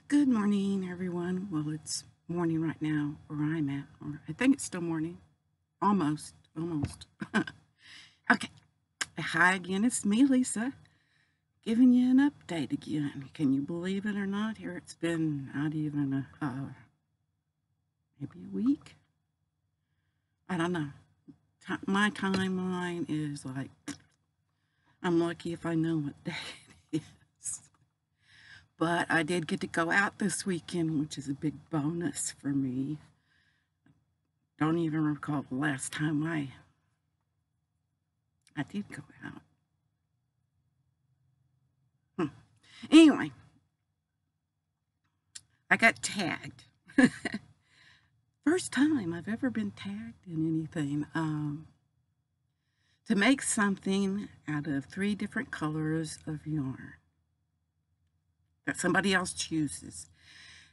Good morning, everyone. Well, it's morning right now where I'm at, or I think it's still morning. Almost, almost. Okay. Hi again. It's me, Lisa, giving you an update again. Can you believe it or not? Here it's been not even maybe a week. I don't know. My timeline is like, I'm lucky if I know what day it is. But I did get to go out this weekend, which is a big bonus for me. Don't even recall the last time I did go out. Anyway, I got tagged. First time I've ever been tagged in anything. To make something out of 3 different colors of yarn that somebody else chooses.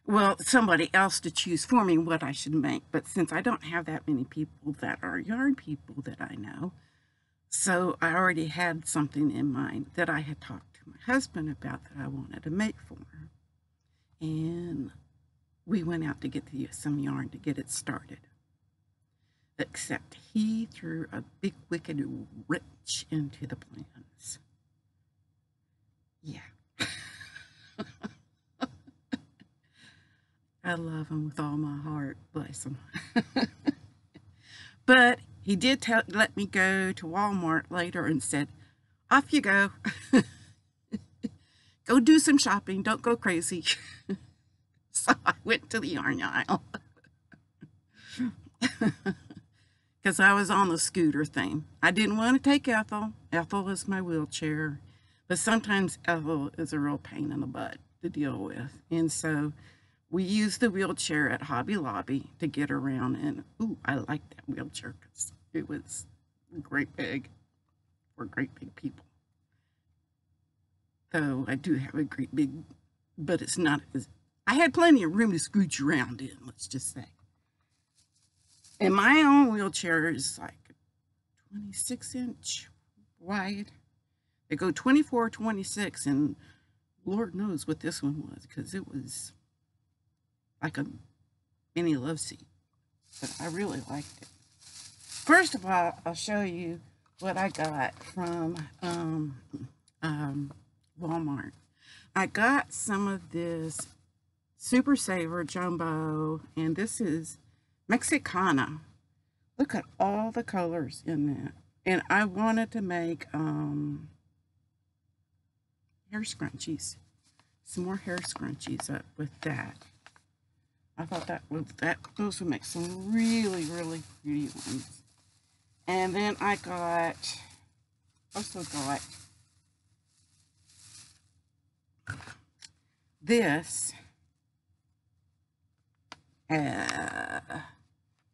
Well, somebody else to choose for me what I should make. But since I don't have that many people that are yarn people that I know, so I already had something in mind that I had talked to my husband about that I wanted to make for him. And we went out to get some yarn to get it started. Except he threw a big wicked wrench into the plans. Yeah. I love him with all my heart, bless him. But he did let me go to Walmart later and said, off you go. Go do some shopping, don't go crazy. So I went to the yarn aisle. Because I was on the scooter thing. I didn't want to take Ethel. Ethel is my wheelchair. But sometimes Ethel is a real pain in the butt to deal with. And so we used the wheelchair at Hobby Lobby to get around. And, ooh, I liked that wheelchair because it was great big for great big people. Though I do have a great big, but it's not as, I had plenty of room to scooch around in, let's just say. And my own wheelchair is like 26-inch wide. They go 24, 26, and Lord knows what this one was because it was like a mini love seat. But I really liked it. First of all, I'll show you what I got from Walmart. I got some of this Super Saver Jumbo, and this is Mexicana. Look at all the colors in that. And I wanted to make hair scrunchies. Some more hair scrunchies up with that. I thought those would make some really, really pretty ones. And then I also got this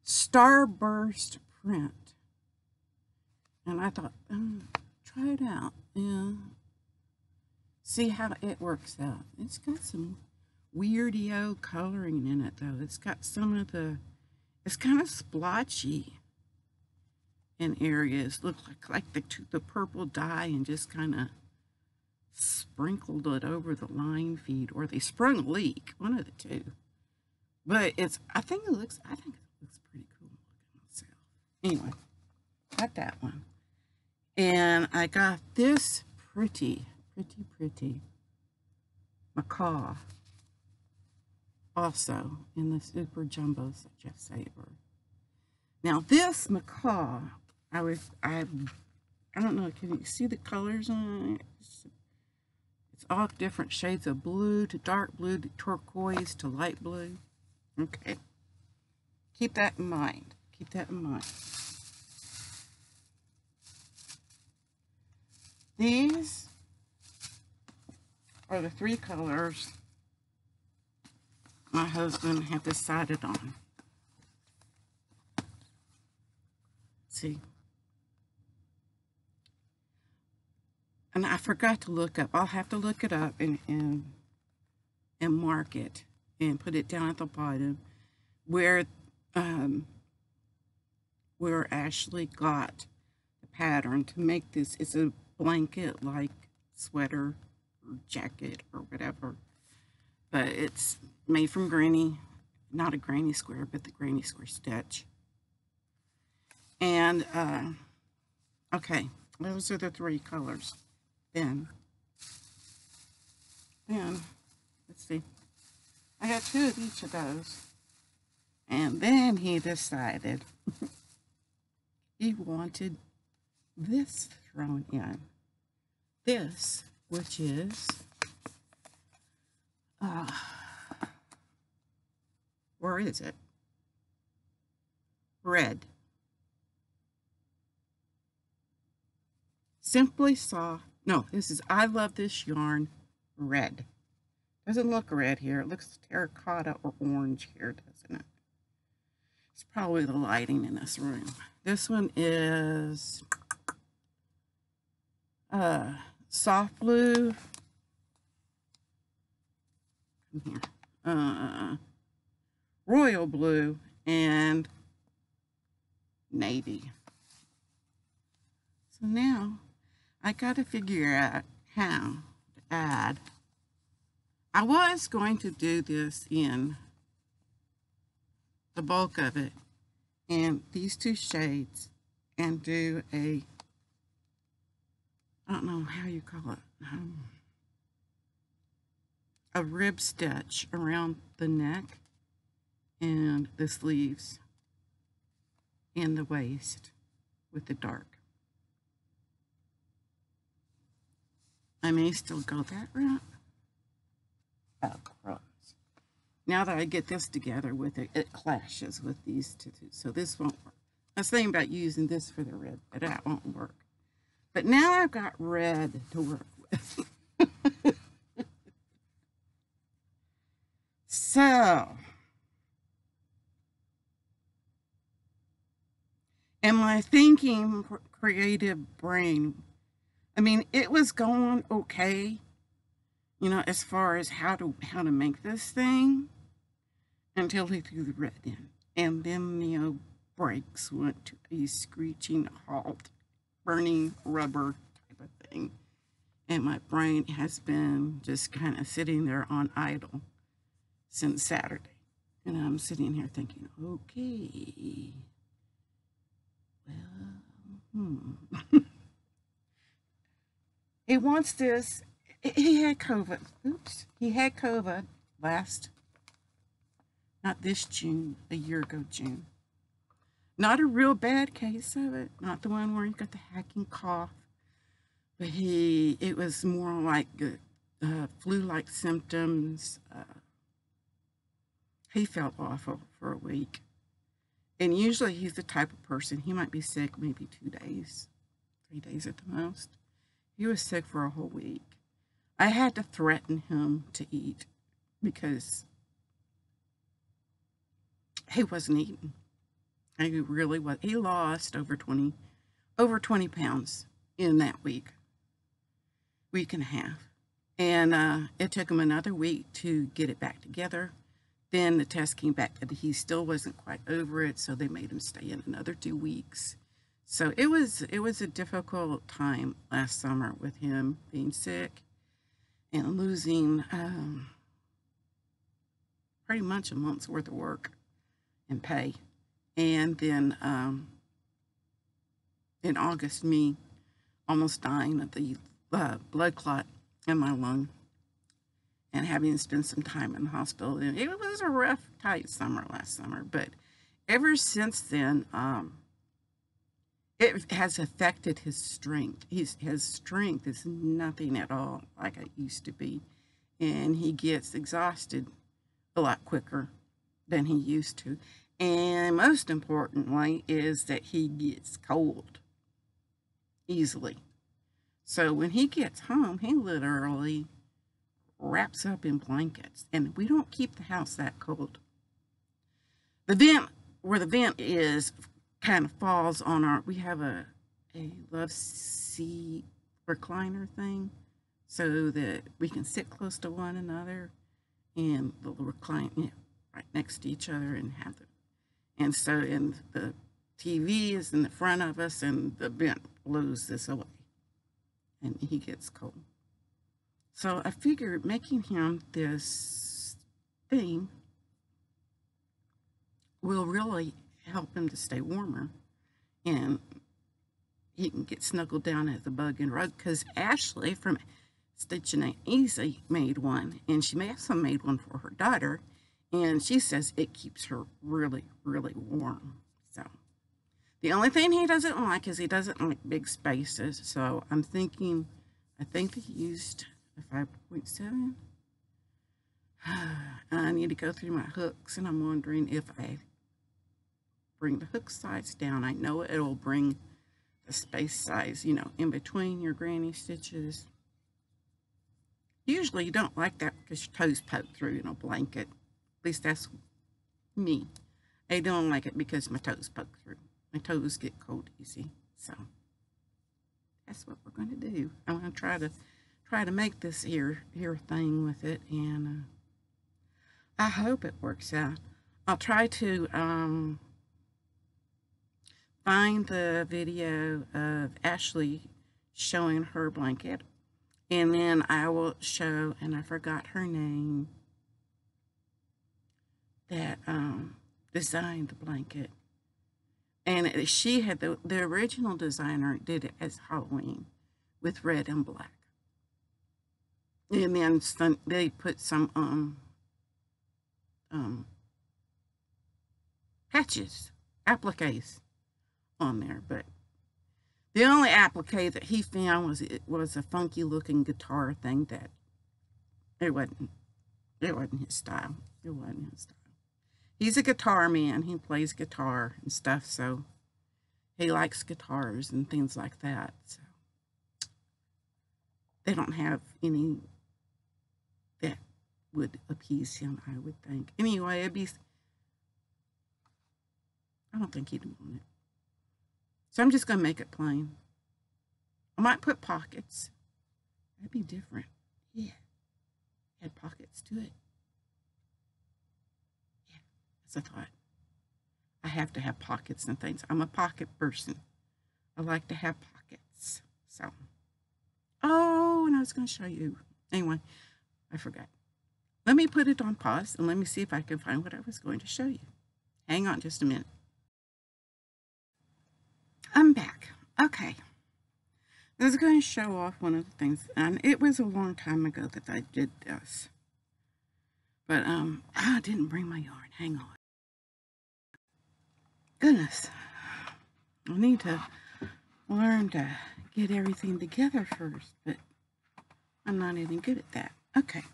Starburst print. And I thought, try it out. Yeah. See how it works out. It's got some weirdio coloring in it, though. It's got some of it's kind of splotchy in areas. Look like the purple dye and just kind of sprinkled it over the line feed, or they sprung a leak, one of the two. But I think it looks pretty cool looking myself. Anyway, got that one. And I got this pretty macaw also in the Super Jumbo Jeff Saver. Now this macaw, I don't know, can you see the colors on it? It's all different shades of blue to dark blue to turquoise to light blue. Okay. Keep that in mind. Keep that in mind. These are the 3 colors my husband had decided on. See? And I forgot to look up. I'll have to look it up and mark it and put it down at the bottom where Ashley got the pattern to make this. It's a blanket like sweater or jacket or whatever. but it's made from granny, not a granny square, but the granny square stitch. And okay, those are the 3 colors. Then let's see, I got 2 of each of those. And then he decided he wanted this thrown in. This, which is, where is it? Red. Simply Soft. No, this is I Love This Yarn Red. Doesn't look red here. It looks terracotta or orange here, doesn't it? It's probably the lighting in this room. This one is soft blue. Come here. Royal blue and navy. So now I got to figure out how to add. I was going to do this in the bulk of it in these 2 shades and do a, I don't know how you call it, a rib stitch around the neck and the sleeves and the waist with the dark. I may still go that route. Oh, cross. Now that I get this together with it, it clashes with these 2, so this won't work. I was thinking about using this for the red, but that won't work. But now I've got red to work with. So, in my thinking, creative brain, I mean, it was going okay, you know, as far as how to make this thing, until he threw the red in. And then, you know, brakes went to a screeching halt, burning rubber type of thing. And my brain has been just kind of sitting there on idle since Saturday. And I'm sitting here thinking, okay, well, he wants this. He had COVID. Oops. He had COVID not this June, a year ago June. Not a real bad case of it. Not the one where he got the hacking cough. But it was more like flu-like symptoms. He felt awful for a week. And usually he's the type of person, he might be sick maybe 2 days, 3 days at the most. He was sick for a whole week. I had to threaten him to eat because he wasn't eating. He really was. He lost over 20 pounds in that week and a half. And it took him another week to get it back together. Then the test came back that he still wasn't quite over it, so they made him stay in another 2 weeks. So it was a difficult time last summer with him being sick and losing pretty much a month's worth of work and pay. And then in August, me almost dying of the blood clot in my lung and having to spend some time in the hospital. And it was a rough, tight summer last summer. But ever since then, it has affected his strength. His strength is nothing at all like it used to be. And he gets exhausted a lot quicker than he used to. And most importantly is that he gets cold easily. So when he gets home, he literally wraps up in blankets. And we don't keep the house that cold. The vent, where the vent is, kind of falls on our, we have a love seat recliner thing so that we can sit close to one another and the recline, you know, right next to each other and have the, and so, and the TV is in the front of us and the vent blows this away and he gets cold. So I figured making him this thing will really help him to stay warmer, and he can get snuggled down as a bug and rug, because Ashley from Stitching Ain't Easy made one, and she also made one for her daughter, and she says it keeps her really, really warm. So the only thing he doesn't like is he doesn't like big spaces. So I'm thinking, I think he used a 5.7. I need to go through my hooks, and I'm wondering if I bring the hook size down. I know it'll bring the space size, you know, in between your granny stitches. Usually you don't like that because your toes poke through in a blanket. At least that's me. I don't like it because my toes poke through. My toes get cold easy. So that's what we're going to do. I'm going to try to make this here thing with it, and I hope it works out. I'll try to find the video of Ashley showing her blanket, and then I will show, and I forgot her name, that designed the blanket. And she had the original designer did it as Halloween with red and black, and then they put some patches, appliques on there. But the only applique that he found was a funky looking guitar thing that it wasn't his style. It wasn't his style. He's a guitar man. He plays guitar and stuff, so he likes guitars and things like that. So they don't have any that would appease him, I would think. Anyway, I don't think he'd want it. So I'm just going to make it plain. I might put pockets. That'd be different. Yeah. Add pockets to it. Yeah, that's a thought. I have to have pockets and things. I'm a pocket person. I like to have pockets. So, oh, and I was going to show you. Anyway, I forgot. Let me put it on pause and let me see if I can find what I was going to show you. Hang on just a minute. I'm back. Okay. I was going to show off one of the things, and it was a long time ago that I did this. But I didn't bring my yarn. Hang on. Goodness. I need to learn to get everything together first, but I'm not even good at that. Okay.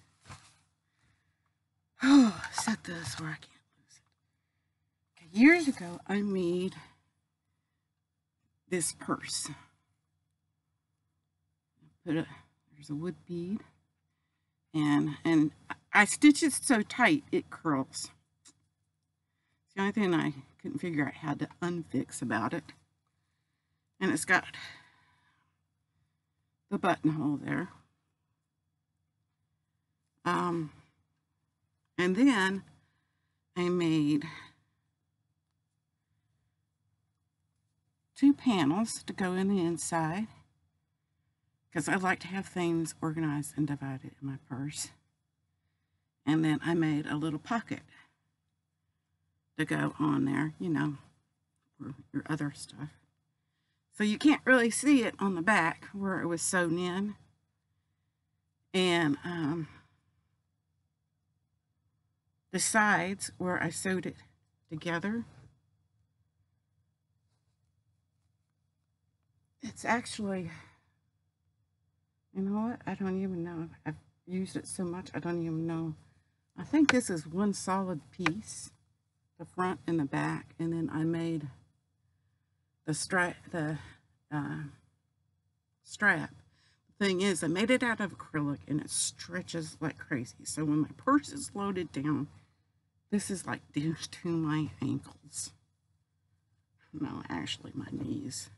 Oh, set this where I can't lose it. Okay, years ago, I made this purse. There's a wood bead, and I stitch it so tight it curls. It's the only thing I couldn't figure out how to unfix about it. And it's got the buttonhole there. And then I made 2 panels to go in the inside, because I like to have things organized and divided in my purse. And then I made a little pocket to go on there, you know, for your other stuff. So you can't really see it on the back where it was sewn in. And the sides where I sewed it together, it's actually, you know what? I don't even know. I've used it so much, I don't even know. I think this is one solid piece, the front and the back, and then I made the strap. The thing is, I made it out of acrylic, and it stretches like crazy. So when my purse is loaded down, this is like down to my ankles. No, actually my knees,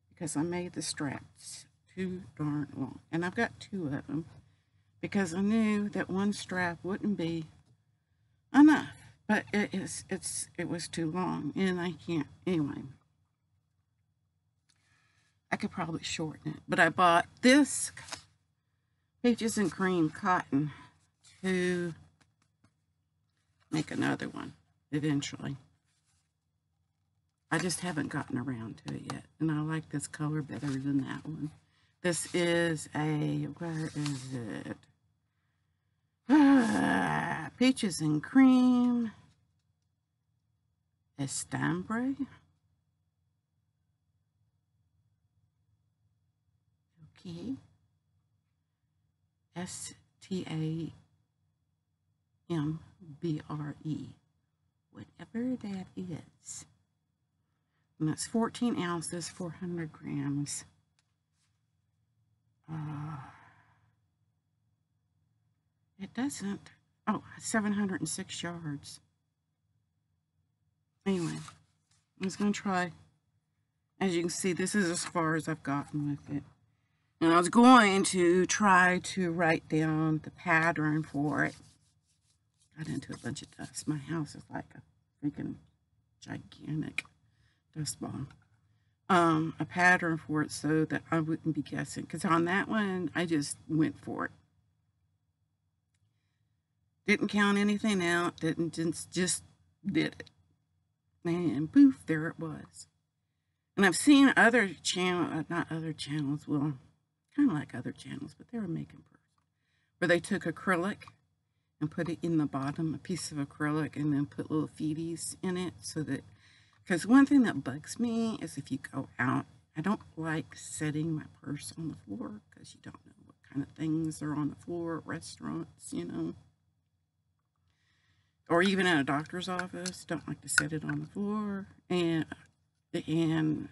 because I made the straps too darn long, and I've got 2 of them because I knew that one strap wouldn't be enough, but it was too long, and I can't. Anyway, I could probably shorten it, but I bought this Peaches and Cream cotton to make another one eventually. I just haven't gotten around to it yet. And I like this color better than that one. This is a, where is it? Peaches and Cream. Estambre. Okay. STAMBRE. Whatever that is. And that's 14 ounces, 400 grams. It doesn't. Oh, 706 yards. Anyway, I was going to try. As you can see, this is as far as I've gotten with it. And I was going to try to write down the pattern for it. Got into a bunch of dust. My house is like a freaking gigantic dust bomb. A pattern for it so that I wouldn't be guessing. Because on that one, I just went for it. Didn't count anything out. Didn't just did it. And poof, there it was. And I've seen other not other channels, well, kind of like other channels, but they were making where they took acrylic and put it in the bottom, a piece of acrylic, and then put little feeties in it so that, because one thing that bugs me is if you go out, I don't like setting my purse on the floor because you don't know what kind of things are on the floor at restaurants, you know. Or even at a doctor's office, don't like to set it on the floor. And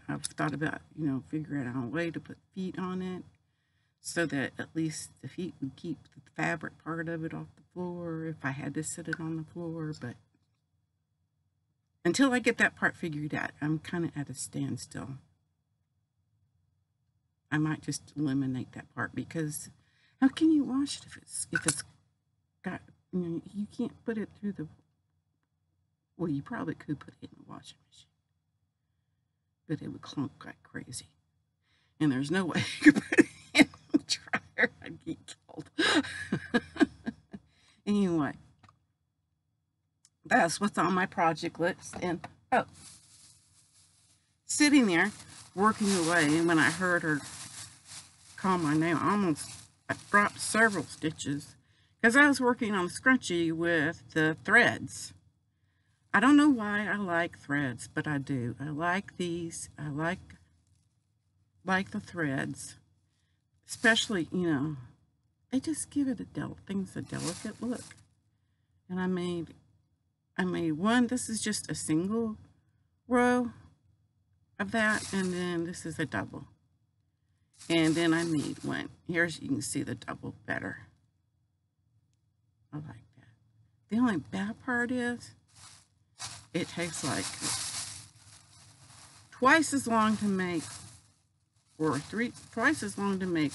I've thought about, you know, figuring out a way to put feet on it so that at least the feet would keep the fabric part of it off the floor if I had to sit it on the floor. But until I get that part figured out, I'm kind of at a standstill. I might just eliminate that part because how can you wash it if it's got, you know, you can't put it through the, well, you probably could put it in the washing machine, but it would clunk like crazy. And there's no way you could put it in the dryer. I'd get killed. Anyway, that's what's on my project list. And, oh, sitting there, working away, and when I heard her call my name, I dropped several stitches because I was working on a scrunchie with the threads. I don't know why I like threads, but I do. I like these. I like the threads, especially, you know, they just give it a delicate look. And I made one. This is just a single row of that, and then this is a double. And then I made one. Here's, you can see the double better. I like that. The only bad part is it takes like twice as long to make, or twice as long to make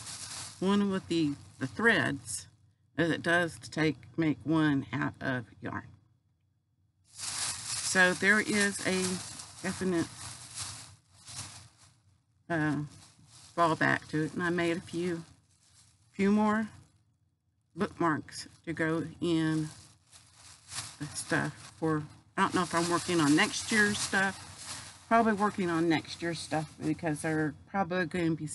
one with the threads as it does to make one out of yarn. So there is a definite fallback to it, and I made a few more bookmarks to go in the stuff for, I don't know if I'm working on next year's stuff. Probably working on next year's stuff because they're probably going to be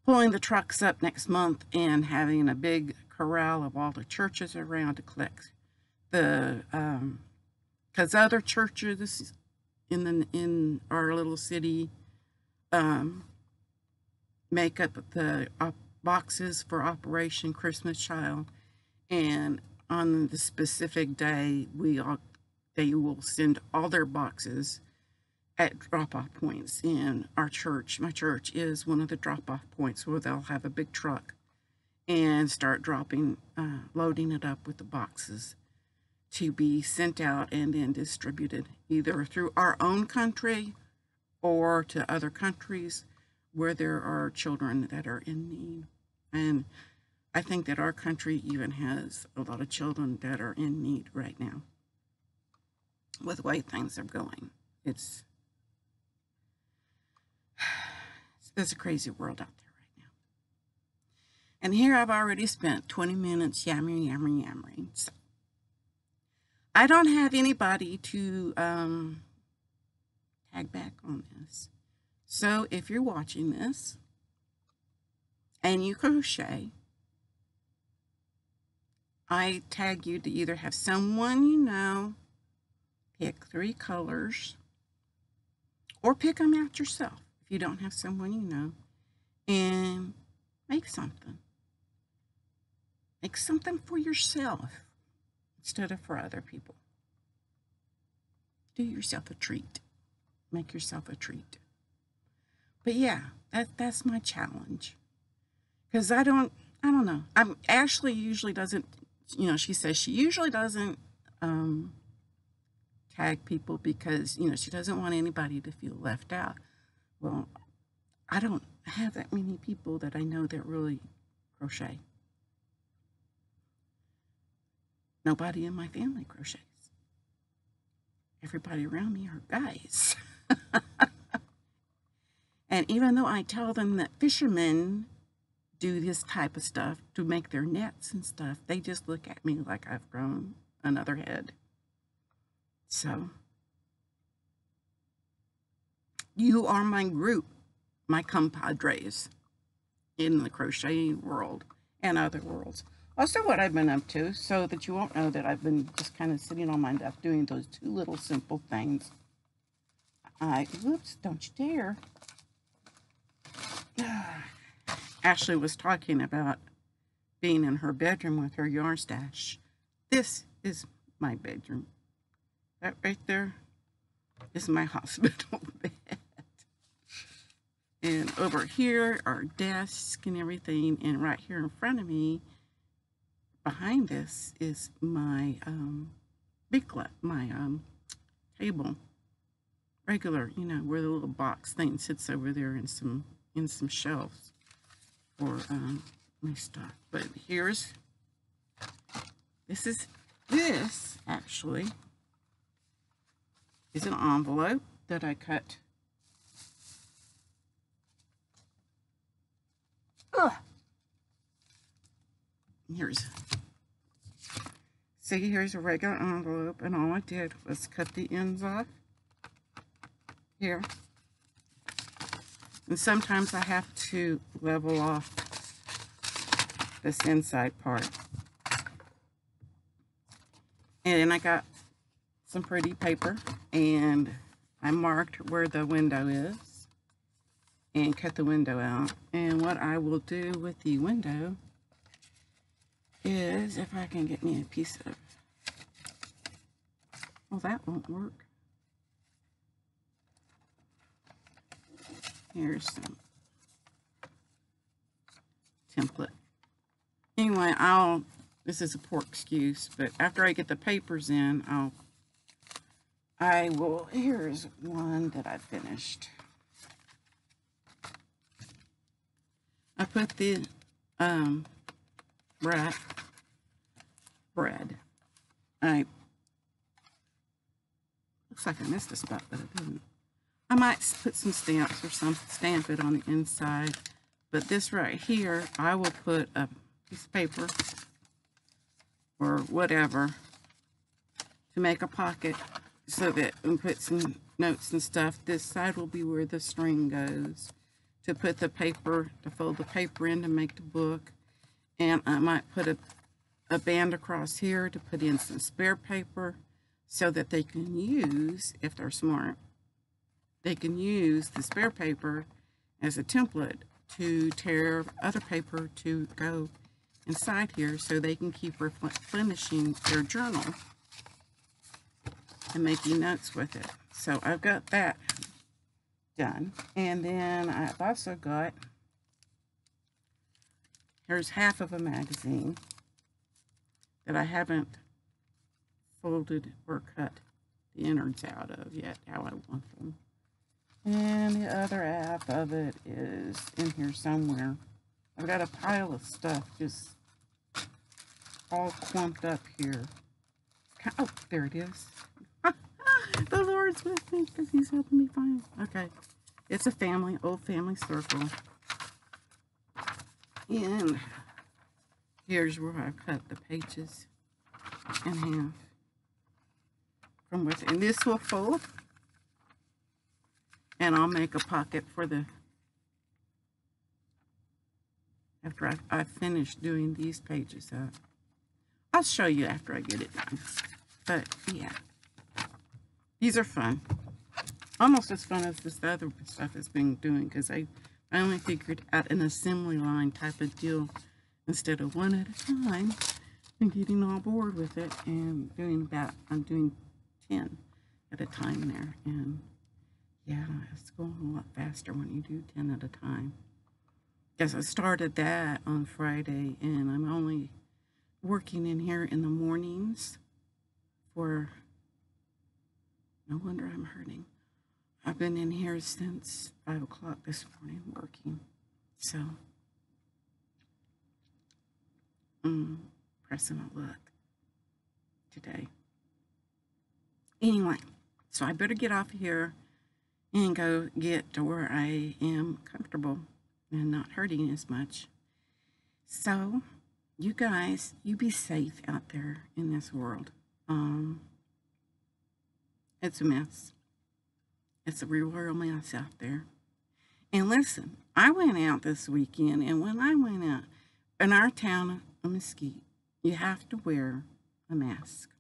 pulling the trucks up next month and having a big corral of all the churches around to collect the, because other churches in our little city make up the boxes for Operation Christmas Child, and on the specific day they will send all their boxes at drop-off points in our church. My church is one of the drop-off points where they'll have a big truck and start loading it up with the boxes to be sent out and then distributed either through our own country or to other countries where there are children that are in need. And I think that our country even has a lot of children that are in need right now with the way things are going. It's a crazy world out there right now. And here I've already spent 20 minutes yammering. So I don't have anybody to tag back on this. So if you're watching this and you crochet, I tag you to either have someone you know pick 3 colors, or pick them out yourself if you don't have someone you know, and make something. Make something for yourself instead of for other people. Do yourself a treat. Make yourself a treat. But yeah, that's my challenge. Because I don't know. Ashley usually doesn't, she says she usually doesn't tag people because, she doesn't want anybody to feel left out. Well, I don't have that many people that I know that really crochet. Nobody in my family crochets. Everybody around me are guys. And even though I tell them that fishermen do this type of stuff to make their nets and stuff, they just look at me like I've grown another head. So, you are my group, my compadres in the crocheting world and other worlds. Also, what I've been up to, so that you won't know that I've been just kind of sitting on my duff doing those 2 little simple things. Whoops, don't you dare. Ashley was talking about being in her bedroom with her yarn stash. This is my bedroom. That right there is my hospital bed. And over here are desks and everything. And right here in front of me, behind this, is my table. Regular, where the little box thing sits over there in some shelves for my stuff. But this actually is an envelope that I cut. Here's a regular envelope, and all I did was cut the ends off here. And sometimes I have to level off this inside part. And then I got some pretty paper, and I marked where the window is and cut the window out. And what I will do with the window is, if I can get me a piece of, well, that won't work. Here's some template. Anyway, this is a poor excuse, but after I get the papers in, here's one that I finished. I put the bread. Looks like I missed a spot, but I didn't. I might put some stamps or stamp it on the inside, but this right here, I will put a piece of paper or whatever to make a pocket so that we put some notes and stuff. This side will be where the string goes to put the paper, to fold the paper in to make the book. And I might put a band across here to put in some spare paper so that they can use, if they're smart, they can use the spare paper as a template to tear other paper to go inside here so they can keep replenishing their journal and making notes with it. So I've got that done. And then I've also got, here's half of a magazine that I haven't folded or cut the innards out of yet, how I want them. And the other half of it is in here somewhere. I've got a pile of stuff just all clumped up here. Oh, there it is. The Lord's with me because he's helping me find. Okay. It's a old family circle. And here's where I cut the pages in half. from within. This will fold, and I'll make a pocket for the, after I finish doing these pages up. I'll show you after I get it done. But yeah, these are fun. Almost as fun as this other stuff has been doing, because I only figured out an assembly line type of deal instead of one at a time and getting all bored with it and I'm doing 10 at a time there. And yeah, it's going a lot faster when you do 10 at a time. Because I started that on Friday, and I'm only working in here in the mornings for, no wonder I'm hurting. I've been in here since 5 o'clock this morning working. So, pressing a luck today. Anyway, so I better get off here and go get to where I am comfortable and not hurting as much. So, you guys, you be safe out there in this world. It's a mess. It's a real mess out there. And listen, I went out this weekend, and when I went out, in our town of Mesquite, you have to wear a mask.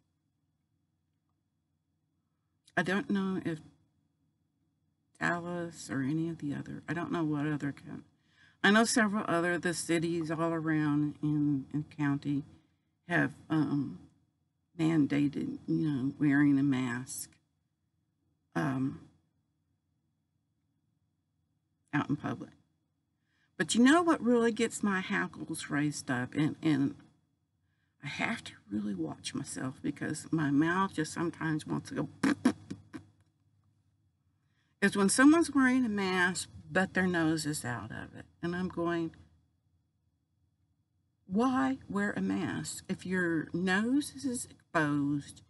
I don't know if Dallas or any of the other, I don't know what other county. I know several other the cities all around in county have mandated, wearing a mask out in public. But you know what really gets my hackles raised up, and I have to really watch myself because my mouth just sometimes wants to go is when someone's wearing a mask but their nose is out of it. And I'm going, why wear a mask if your nose is exposed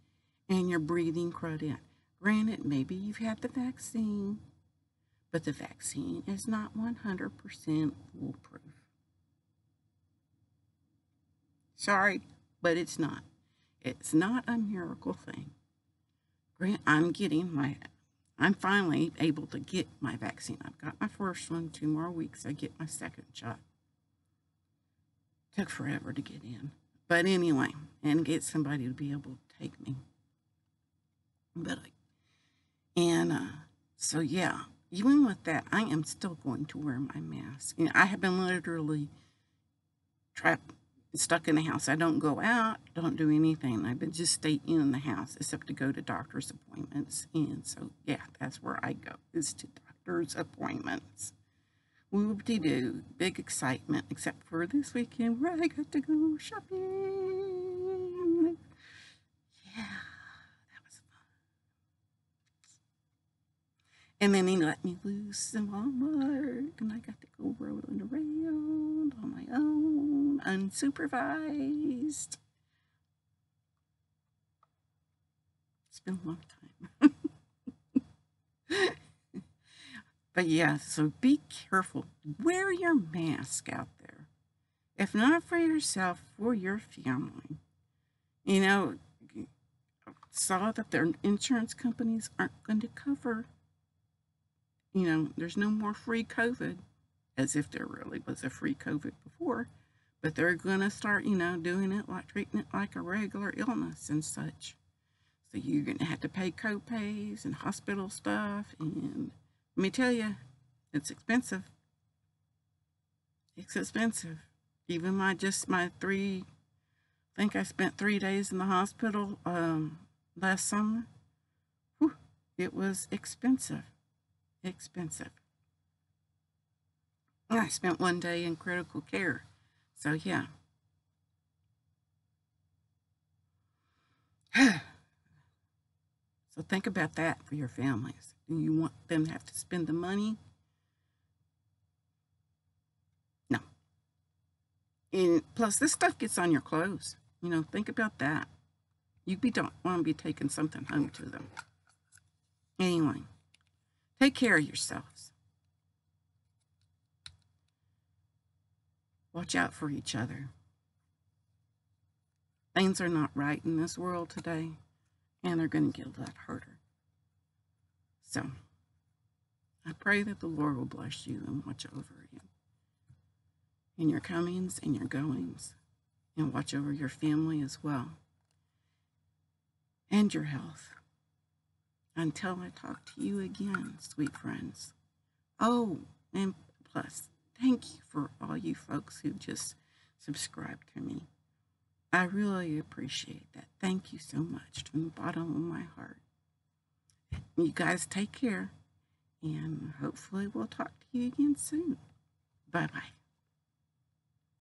and you're breathing crud in? Granted, maybe you've had the vaccine, but the vaccine is not 100% foolproof. Sorry, but it's not. It's not a miracle thing. I'm finally able to get my vaccine. I've got my first one, 2 more weeks, I get my second shot. Took forever to get in. But anyway, and get somebody to be able to take me. So yeah, even with that, I am still going to wear my mask. I have been literally stuck in the house. I don't go out, don't do anything. I've been just staying in the house, except to go to doctor's appointments. And so, yeah, that's where I go, is to doctor's appointments. Whoop-de-doo, big excitement, except for this weekend where I got to go shopping. Yeah, that was fun. And then he let me loose in Walmart, and I got to go rolling around on my own, unsupervised. It's been a long time. But yeah, so be careful. Wear your mask out there. If not for yourself, for your family. Saw that their insurance companies aren't going to cover. There's no more free COVID, as if there really was a free COVID before. But they're going to start, doing it treating it like a regular illness and such. So you're going to have to pay co-pays and hospital stuff. And let me tell you, it's expensive. It's expensive. Even I think I spent 3 days in the hospital last summer. Whew, it was expensive. Expensive. I spent 1 day in critical care. So yeah. So think about that for your families. Do you want them to have to spend the money? No. And plus, this stuff gets on your clothes. Think about that. Don't want to be taking something home to them. Anyway, take care of yourselves. Watch out for each other. Things are not right in this world today. and they're going to get a lot harder. So I pray that the Lord will bless you and watch over you in your comings and your goings, and watch over your family as well, and your health. Until I talk to you again, sweet friends. Oh, and plus, thank you for all you folks who just subscribe to me. I really appreciate that. Thank you so much from the bottom of my heart. You guys take care, and hopefully we'll talk to you again soon. Bye-bye.